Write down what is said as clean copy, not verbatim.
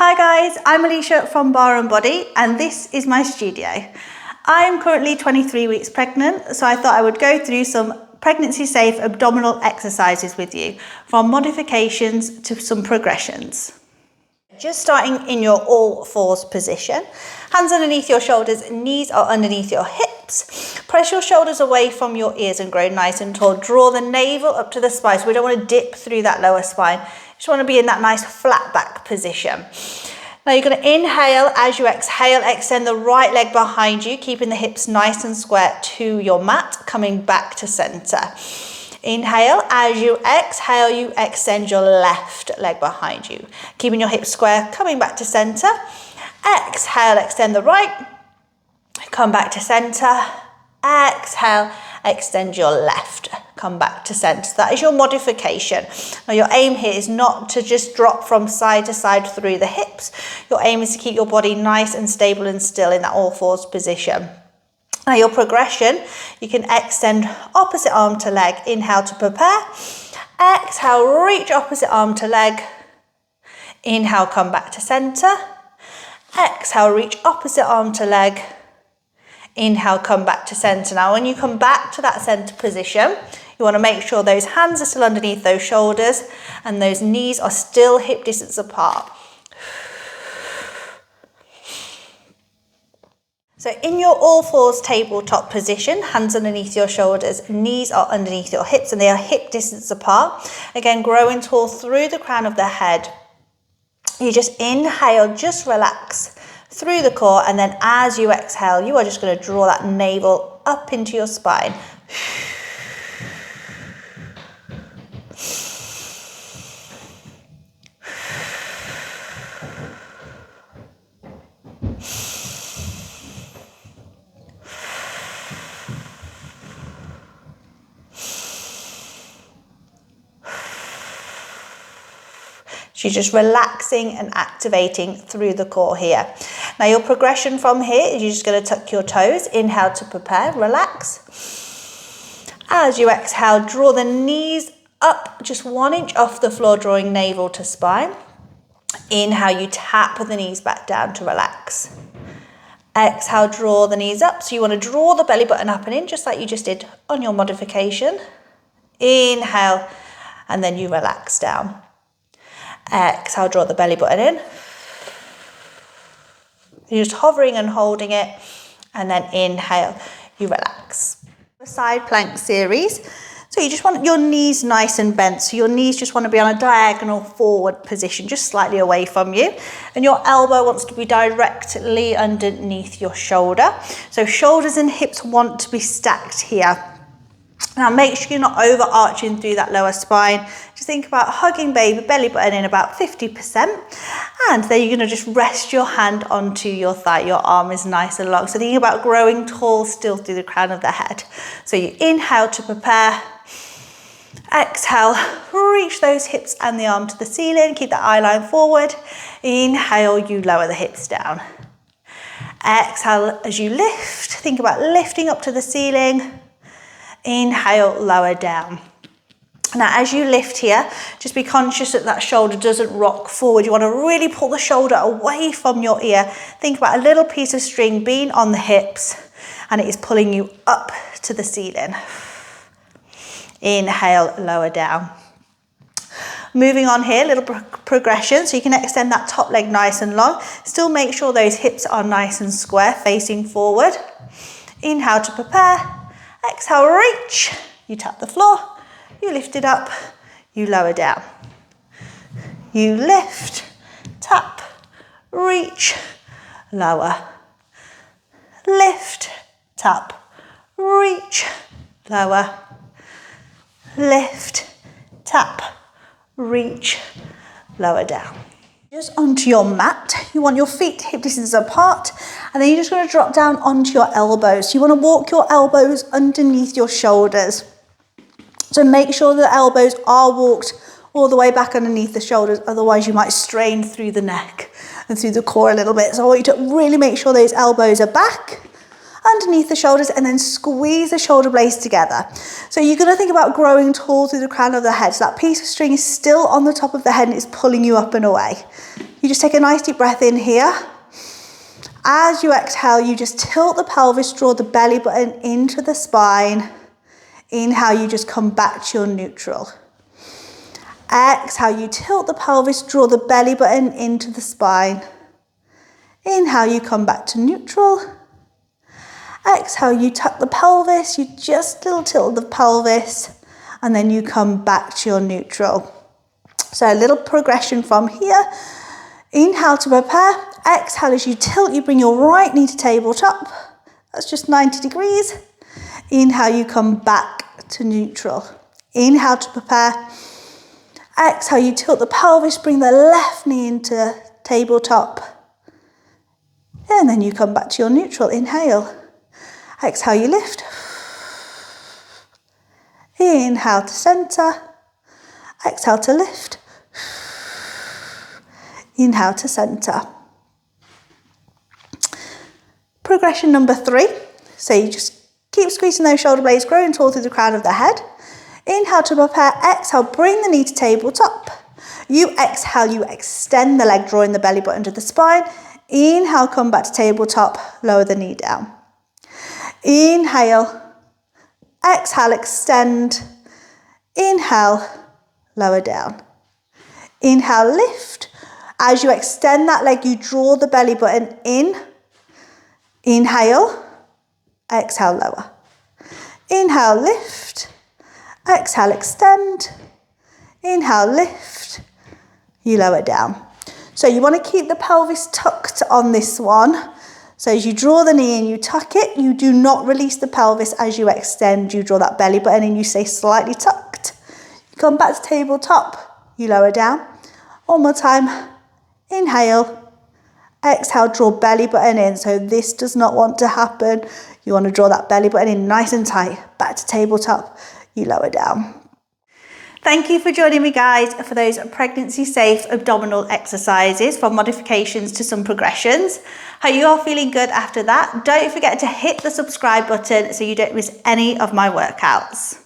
Hi guys, I'm Alicia from Barre and Body and this is my studio. I'm currently 23 weeks pregnant, so I thought I would go through some pregnancy safe abdominal exercises with you, from modifications to some progressions. Just starting in your all fours position, hands underneath your shoulders, knees are underneath your hips. Press your shoulders away from your ears and grow nice and tall. Draw the navel up to the spine, so we don't want to dip through that lower spine. Just want to be in that nice flat back position. Now you're going to inhale. As you exhale, extend the right leg behind you, keeping the hips nice and square to your mat, coming back to center. Inhale. As you exhale, you extend your left leg behind you, keeping your hips square, coming back to center. Exhale, extend the right, come back to center. Exhale, extend your left, come back to center. That is your modification. Now your aim here is not to just drop from side to side through the hips. Your aim is to keep your body nice and stable and still in that all fours position. Now your progression, you can extend opposite arm to leg. Inhale to prepare. Exhale, reach opposite arm to leg. Inhale, come back to center. Exhale, reach opposite arm to leg. Inhale, come back to center. Now when you come back to that center position, you want to make sure those hands are still underneath those shoulders and those knees are still hip distance apart. So in your all fours tabletop position, hands underneath your shoulders, knees are underneath your hips and they are hip distance apart. Again, growing tall through the crown of the head. You just inhale, just relax through the core, and then as you exhale, you are just going to draw that navel up into your spine. So you're just relaxing and activating through the core here. Now your progression from here is you're just going to tuck your toes. Inhale to prepare, relax. As you exhale, draw the knees up just 1 inch off the floor, drawing navel to spine. Inhale, you tap the knees back down to relax. Exhale, draw the knees up. So you want to draw the belly button up and in, just like you just did on your modification. Inhale, and then you relax down. Exhale, draw the belly button in. You're just hovering and holding it, and then inhale, you relax. The side plank series. So you just want your knees nice and bent. So your knees just want to be on a diagonal forward position, just slightly away from you. And your elbow wants to be directly underneath your shoulder. So shoulders and hips want to be stacked here. Now make sure you're not overarching through that lower spine. Just think about hugging baby, belly button in about 50%. And then you're going to just rest your hand onto your thigh. Your arm is nice and long. So thinking about growing tall still through the crown of the head. So you inhale to prepare. Exhale, reach those hips and the arm to the ceiling. Keep that eye line forward. Inhale, you lower the hips down. Exhale as you lift. Think about lifting up to the ceiling. Inhale, lower down. Now as you lift here, just be conscious that that shoulder doesn't rock forward. You want to really pull the shoulder away from your ear. Think about a little piece of string being on the hips and it is pulling you up to the ceiling. Inhale, lower down. Moving on here, little progression. So you can extend that top leg nice and long. Still make sure those hips are nice and square, facing forward. Inhale to prepare. Exhale, reach. You tap the floor. You lift it up. You lower down. You lift, tap, reach, lower. Lift, tap, reach, lower. Lift, tap, reach, lower down. Just onto your mat, you want your feet hip distance apart, and then you're just going to drop down onto your elbows. You want to walk your elbows underneath your shoulders. So make sure the elbows are walked all the way back underneath the shoulders, otherwise you might strain through the neck and through the core a little bit. So I want you to really make sure those elbows are back underneath the shoulders, and then squeeze the shoulder blades together. So you're going to think about growing tall through the crown of the head. So that piece of string is still on the top of the head and it's pulling you up and away. You just take a nice deep breath in here. As you exhale, you just tilt the pelvis, draw the belly button into the spine. Inhale, you just come back to your neutral. Exhale, you tilt the pelvis, draw the belly button into the spine. Inhale, you come back to neutral. Exhale, you tuck the pelvis, you just little tilt the pelvis, and then you come back to your neutral. So a little progression from here. Inhale to prepare. Exhale, as you tilt, you bring your right knee to tabletop. That's just 90 degrees. Inhale, you come back to neutral. Inhale to prepare. Exhale, you tilt the pelvis, bring the left knee into tabletop. And then you come back to your neutral. Inhale. Exhale, you lift. Inhale to center. Exhale to lift. Inhale to center. Progression number 3. So you just keep squeezing those shoulder blades, growing tall through the crown of the head. Inhale to prepare. Exhale, bring the knee to tabletop. You exhale, you extend the leg, drawing the belly button to the spine. Inhale, come back to tabletop, lower the knee down. Inhale, exhale, extend. Inhale, lower down. Inhale, lift. As you extend that leg, you draw the belly button in. Inhale, exhale, lower. Inhale, lift. Exhale, extend. Inhale, lift. You lower down. So you want to keep the pelvis tucked on this one. So as you draw the knee in, you tuck it. You do not release the pelvis as you extend. You draw that belly button in, you stay slightly tucked. You come back to tabletop. You lower down. One more time. Inhale. Exhale, draw belly button in. So this does not want to happen. You want to draw that belly button in nice and tight. Back to tabletop. You lower down. Thank you for joining me, guys, for those pregnancy safe abdominal exercises, from modifications to some progressions. Hope you are feeling good after that. Don't forget to hit the subscribe button so you don't miss any of my workouts.